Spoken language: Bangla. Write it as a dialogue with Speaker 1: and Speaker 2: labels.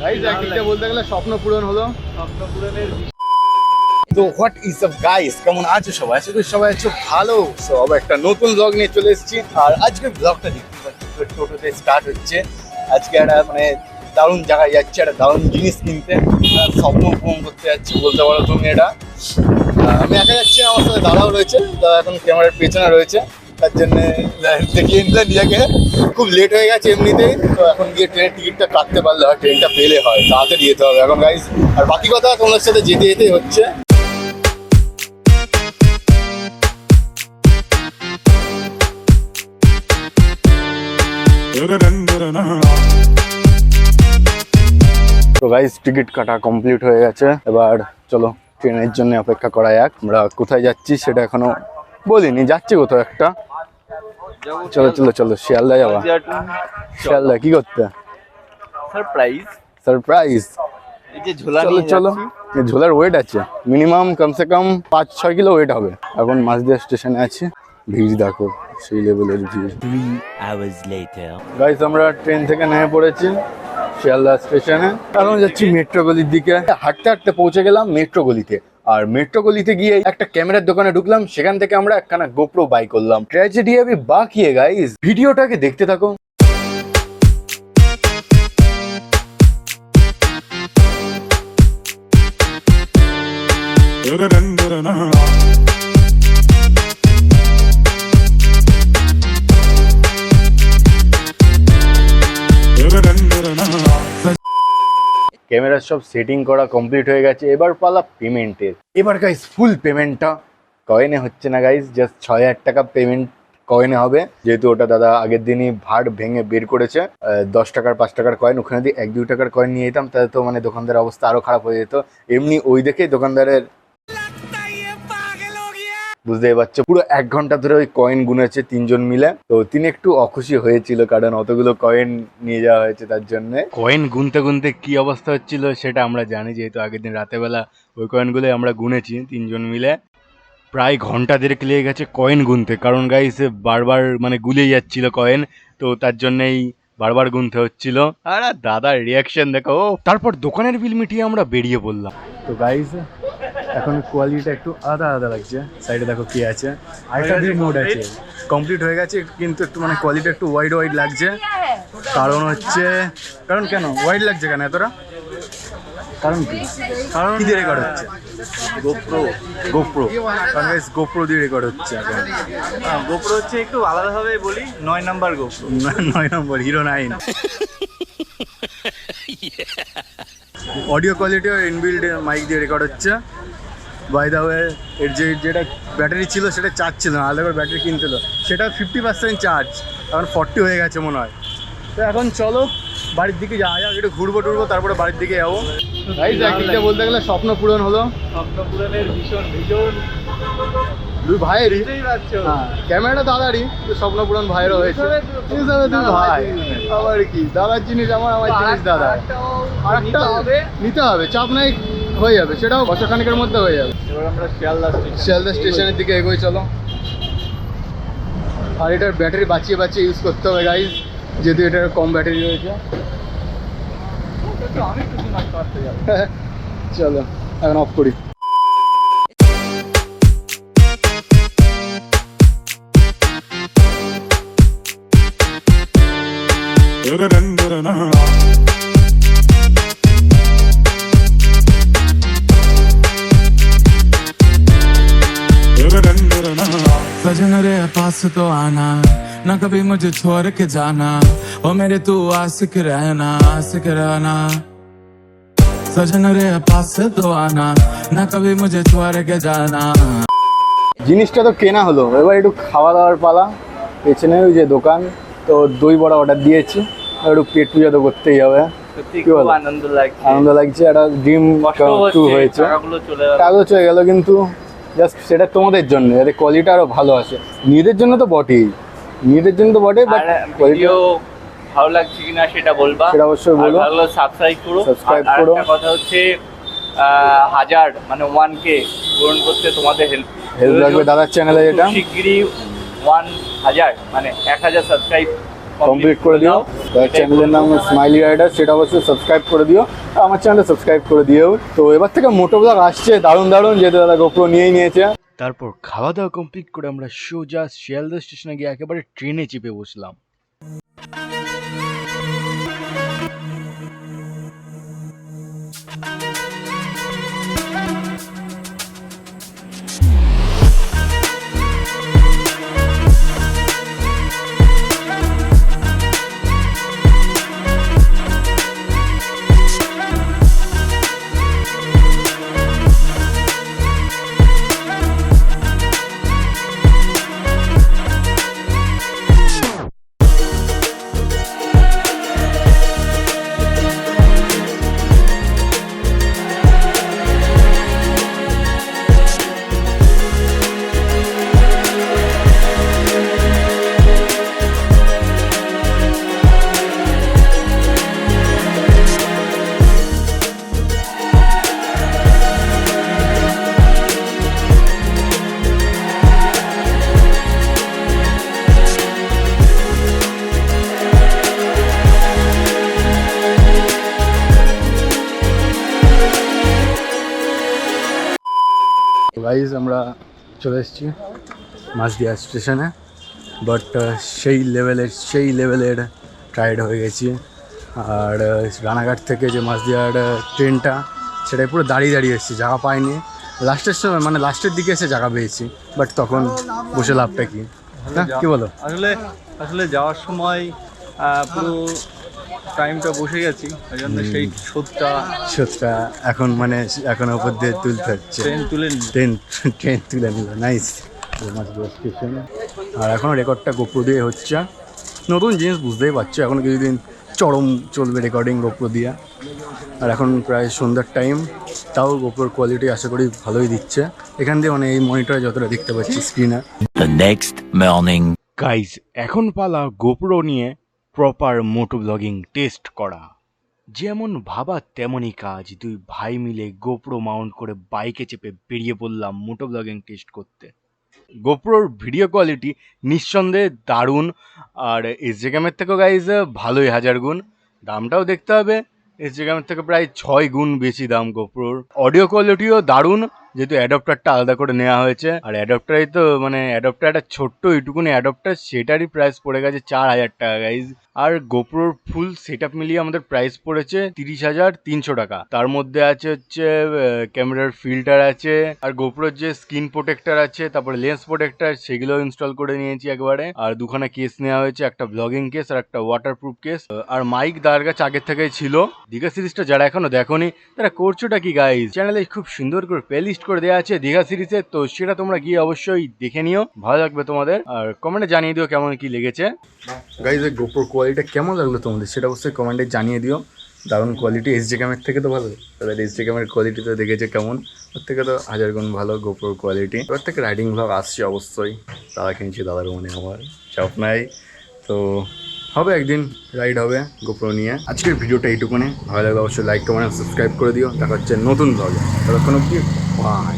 Speaker 1: গাইস একদিকে বলতে গেলে স্বপ্ন পূরণ হলো।
Speaker 2: স্বপ্ন পূরণের
Speaker 1: তো হোয়াট ইজ আপ গাইস, কেমন আছো সবাই? আশা করি সবাই আছো ভালো। সো আবার একটা নতুন ব্লগ নিয়ে চলে এসেছি। আর আজকের ব্লগটা দেখতে পাচ্ছি টোটোতে স্টার্ট হচ্ছে। আজকে একটা মানে দারুণ জায়গায় যাচ্ছে, একটা দারুণ জিনিস কিনতে, স্বপ্ন পূরণ করতে যাচ্ছি বলতে পারো তুমি। এটা আমি একা যাচ্ছি, আমার সাথে দাদাও রয়েছে, দাদা এখন ক্যামেরার পেছনে রয়েছে। তার জন্যে দেখিয়ে নিলাম নিজেকে। খুব লেট হয়ে গেছে এমনিতেই, তো এখন গিয়ে ট্রেনের টিকিটটা কাটতে পারলে হয়, ট্রেনটা পেলে হয়, তাড়াতাড়ি যেতে হবে এখন গাইস। আর বাকি কথা তোমাদের সাথে যেতে যেতেই হচ্ছে। তো গাইস টিকিট কাটা কমপ্লিট হয়ে গেছে, এবার চলো ট্রেনের জন্য অপেক্ষা করা যাক। আমরা কোথায় যাচ্ছি সেটা এখনো বলিনি, যাচ্ছি কোথাও একটা। চলো চলো চলো, শিয়ালদা যাবা? শিয়ালদা কি করতে?
Speaker 2: Surprise
Speaker 1: surprise.
Speaker 2: এই যে ঝোলা
Speaker 1: চলো
Speaker 2: নিয়ে
Speaker 1: চলো,
Speaker 2: যাচ্ছি।
Speaker 1: ঝোলার ওয়েট আছে মিনিমাম কমসে কম 5-6 কিলো ওয়েট হবে। এখন মাঝদিয়া স্টেশনে আছি, ভিড় দেখো সেই লেভেলের ভিড়।
Speaker 3: 3 hours later.
Speaker 1: গাইস আমরা ট্রেন থেকে নেমে পড়েছি শিয়ালদা স্টেশনে। এখন যাচ্ছি মেট্রো গলির দিকে। হাঁটতে হাঁটতে পৌঁছে গেলাম মেট্রো গলিতে। আর মেট্রো গলিতে গিয়ে একটা ক্যামেরার দোকানে ঢুকলাম, সেখান থেকে আমরা একখানা গোপ্রো বাই করলাম। ট্র্যাজেডি अभी बाकी है गाइस, ভিডিওটাকে দেখতে থাকো। ক্যামেরার সব সেটিং করা কমপ্লিট হয়ে গেছে, এবার পালা পেমেন্টের। এবার গাইস ফুল পেমেন্টটা কয়েনে হচ্ছে না গাইস, জাস্ট 6,000 টাকা পেমেন্ট কয়েনে হবে। যেহেতু ওটা দাদা আগের দিনই ভাড় ভেঙে বের করেছে। 10 টাকার 5 টাকার কয়েন, ওখানে দিয়ে 1-2 টাকার কয়েন নিয়ে যেতাম, তাহলে তো মানে দোকানদারের অবস্থা আরো খারাপ হয়ে যেত। এমনি ওই দেখেই দোকানদারের বুঝতেই পারছো, পুরো 1 ঘন্টা ধরে ওই কয়েন গুনেছে 3 জন মিলে। তো তিনি একটু অখুশি হয়েছিল, কারণ অতগুলো কয়েন নিয়ে যাওয়া হয়েছে তার জন্য। কয়েন গুনতে গুনতে কি অবস্থা হচ্ছিল সেটা আমরা জানি, যেহেতু আগের দিন রাতের বেলা ওই কয়েনগুলো আমরা গুনেছি 3 জন মিলে। প্রায় ঘন্টা দেড়েক লেগে গেছে কয়েন গুনতে, কারণ গাইস বারবার মানে গুলিয়ে যাচ্ছিল কয়েন, তো তার জন্যই বারবার গুনতে হচ্ছিল। আর দাদার রিয়াকশন দেখো। তারপর দোকানের বিল মিটিয়ে আমরা বেরিয়ে পড়লাম। তো গাইস এখন কোয়ালিটিটা একটু আলাদা আলাদা লাগছে। সাইডে দেখো কি আছে, আইটার মোড আছে, কমপ্লিট হয়ে গেছে, কিন্তু একটু মানে কোয়ালিটি একটু ওয়াইড ওয়াইড লাগছে। কারণ হচ্ছে, কারণ কেন ওয়াইড লাগছে কেন এতটা? কারণ কি? কারণ কি দিয়ে রেকর্ড হচ্ছে?
Speaker 2: গোপ্রো
Speaker 1: গোপ্রো, কারণ গাইস গোপ্রো দিয়ে রেকর্ড হচ্ছে এখন।
Speaker 2: গোপ্রো হচ্ছে একটু আলাদাভাবে বলি 9 নাম্বার গোপ্রো।
Speaker 1: 9 নম্বর হিরো 9। অডিও কোয়ালিটিও ইনবিল্ড মাইক দিয়ে রেকর্ড হচ্ছে। বাই দা ওয়ে এর যেটা ব্যাটারি ছিল সেটা চার্জ ছিল না, আলাদা করে ব্যাটারি কিনতে হলো, সেটা 50% চার্জ, এখন 40 হয়ে গেছে মনে হয়। তো এখন চলো বাড়ির দিকে যাওয়া যাক, একটু ঘুরবো টুরবো, তারপরে বাড়ির দিকে যাবো। একদিকে বলতে গেলে স্বপ্ন পূরণ হলো।
Speaker 2: স্বপ্ন পূরণের ভীষণ ভীষণ
Speaker 1: দুই ভাইয়েরই,
Speaker 2: বুঝতেই পারছো।
Speaker 1: হ্যাঁ ক্যামেরাটা দাদারই, সপ্ন পূরণ ভাইয়েরও হয়েছে। দুই ভাই, আবার কি দাদার জিনিস আমার, আমার জিনিস দাদা। আরেকটা নিতে হবে, চাপ নাই, হয়ে যাবে, সেটাও বছরখানেকের মধ্যে হয়ে যাবে।
Speaker 2: এবার আমরা
Speaker 1: শিয়ালদা স্টেশনের দিকে এগোই চলো। আর এটার ব্যাটারি বাঁচিয়ে বাঁচিয়ে ইউজ করতে হবে গাইজ, যেহেতু এটার কম ব্যাটারি রয়েছে। চলো এখন অফ করি।
Speaker 4: सजन रे पास तो आना, ना कभी मुझे छोड़ के जाना, ओ मेरे तू आशिक रहना, आशिक रहना। सजन रे पास तो आना, ना कभी मुझे छोड़ के जाना।
Speaker 1: জিনিসটা তো কেনা হলো, এবার একটু খাওয়া দাওয়ার পালা। পেছনে ওই যে দোকান, তো দই বড়া অর্ডার দিয়েছি, একটু পেট পূজা তো করতেই হবে।
Speaker 2: খুব আনন্দ লাগছে,
Speaker 1: আনন্দ লাগছে, একটা ড্রিম টু হয়েছে। টাকাগুলো চলে গেল, কিন্তু জাস্ট সেটা তোমাদের জন্য, যাতে কোয়ালিটি আরো ভালো আসে। নিজেদের জন্য তো বটেই, নিজেদের জন্য তো বটেই, বাট
Speaker 2: ভিডিও ভালো লাগছে কিনা সেটা বলবা,
Speaker 1: সেটা অবশ্যই বলো।
Speaker 2: ভালো সাবস্ক্রাইব করো,
Speaker 1: সাবস্ক্রাইব
Speaker 2: আর
Speaker 1: করো।
Speaker 2: একটা কথা হচ্ছে 1000 মানে 1K পূরণ করতে তোমাদের হেল্প
Speaker 1: লাগবে দাদার চ্যানেলে, যেটা
Speaker 2: শিগগিরই 1000 মানে 1000 সাবস্ক্রাইব
Speaker 1: কমপ্লিট করে দিও। চ্যানেলের নাম স্মাইলি রাইডার, সেটা অবশ্যই সাবস্ক্রাইব করে দিও। আর আমার চ্যানেলটা সাবস্ক্রাইব করে দিও। তো এবার থেকে মোটো ব্লগ আসছে দারুণ দারুণ, যেহেতু দাদা গোপ্রো নিয়েই নিয়েছে। তারপর খাওয়া দাওয়া কমপ্লিট করে আমরা সোজা শিয়ালদা স্টেশনে গিয়ে একেবারে ট্রেনে চেপে বসলাম। গাইজ আমরা চলে এসেছি মাঝদিয়া স্টেশনে, বাট সেই লেভেলের টায়ার্ড হয়ে গেছি। আর রানাঘাট থেকে যে মাঝদিয়ার ট্রেনটা, সেটাই পুরো দাঁড়িয়ে এসেছি, জায়গা পাইনি। লাস্টের সময় মানে লাস্টের দিকে এসে জায়গা পেয়েছি, বাট তখন বসে লাভটা কি, না কি বলো?
Speaker 5: আসলে যাওয়ার সময় পুরো টাইমটা বসে গেছি, ওই জন্য সেই শোধটা
Speaker 1: এখন মানে এখন ওপর দিয়ে তুলতে হচ্ছে। ট্রেন তুলে নিল, নাইস। স্টেশন আর এখনও রেকর্ডটা গোপ্রো দিয়ে হচ্ছে। নতুন জিনিস বুঝতেই পারছো, এখনও কিছুদিন চরম চলবে রেকর্ডিং গোপ্রো দিয়ে। আর এখন প্রায় সন্ধ্যার টাইম, তাও গোপ্রোর কোয়ালিটি আশা করি ভালোই দিচ্ছে। এখান দিয়ে মানে এই মনিটরে যতটা দেখতে পাচ্ছি স্ক্রিনে।
Speaker 3: The next morning.
Speaker 1: গাইজ এখন পালা গোপ্রো নিয়ে প্রপার মোটো ব্লগিং টেস্ট করা। যেমন ভাবা তেমনই কাজ, দুই ভাই মিলে গোপ্রো মাউন্ট করে বাইকে চেপে বেরিয়ে পড়লাম মোটো ব্লগিং টেস্ট করতে। গোপ্রোর ভিডিও কোয়ালিটি নিঃসন্দেহে দারুণ, আর এসজে ক্যামের থেকেও গাইজ ভালোই 1000 গুণ। দামটাও দেখতে হবে, এসজে ক্যামের থেকে প্রায় 6 গুণ বেশি দাম গোপ্রোর। অডিও কোয়ালিটিও দারুণ, যেহেতু অ্যাডাপ্টারটা আলাদা করে নেওয়া হয়েছে। আর অ্যাডাপ্টারই তো মানে অ্যাডাপ্টার একটা ছোট্ট এইটুকুনি অ্যাডাপ্টার, সেটারই প্রাইস পড়ে গেছে 4000 টাকা গাইজ। আর গোপ্রোর ফুল সেট আপ মিলিয়ে আমাদের প্রাইস পড়েছে 30,300 টাকা। তার মধ্যে আছে হচ্ছে ক্যামেরার ফিল্টার আছে, আর গোপ্রোর যে স্ক্রিন প্রোটেক্টর আছে, তারপরে লেন্স প্রোটেক্টর, সেগুলো ইনস্টল করে নিয়েছি একবারে। আর দুখানা কেস নেওয়া হয়েছে, একটা ব্লগিং কেস আর একটা ওয়াটারপ্রুফ কেস। আর মাইক দাঁড়ার কাছে আগের থেকেই ছিল। দীঘা সিরিজটা যারা এখনো দেখোনি তারা করছোটা কি গাইজ, চ্যানেলে খুব সুন্দর করে প্লেলিস্ট করে দেওয়া আছে দীঘা সিরিজের, তো সেটা তোমরা গিয়ে অবশ্যই দেখে নিও, ভালো লাগবে তোমাদের। আর কমেন্টে জানিয়ে দিও কেমন কি লেগেছে। গাইজ এই গোপ্রোর কোয়ালিটিটা কেমন লাগলো তোমাদের, সেটা অবশ্যই কমেন্টে জানিয়ে দিও। দারুণ কোয়ালিটি, এসজে ক্যামের থেকে তো ভালো। তাদের এসজে ক্যামের কোয়ালিটি তো দেখেছে কেমন, ওর থেকে তো 1000 গুণ ভালো গোপ্রোর কোয়ালিটি। এবার থেকে রাইডিং ব্লগ আসছে অবশ্যই, দাদা কিনছি, দাদার মনে আমার চাপ নাই। তো হবে একদিন রাইড হবে গোপ্রো নিয়ে। আজকের ভিডিওটা এইটুকুনে, ভালো লাগলে অবশ্যই লাইক কমেন্ট সাবস্ক্রাইব করে দিও। দেখা হচ্ছে নতুন ব্লগে, ততক্ষণ অবধি বাই।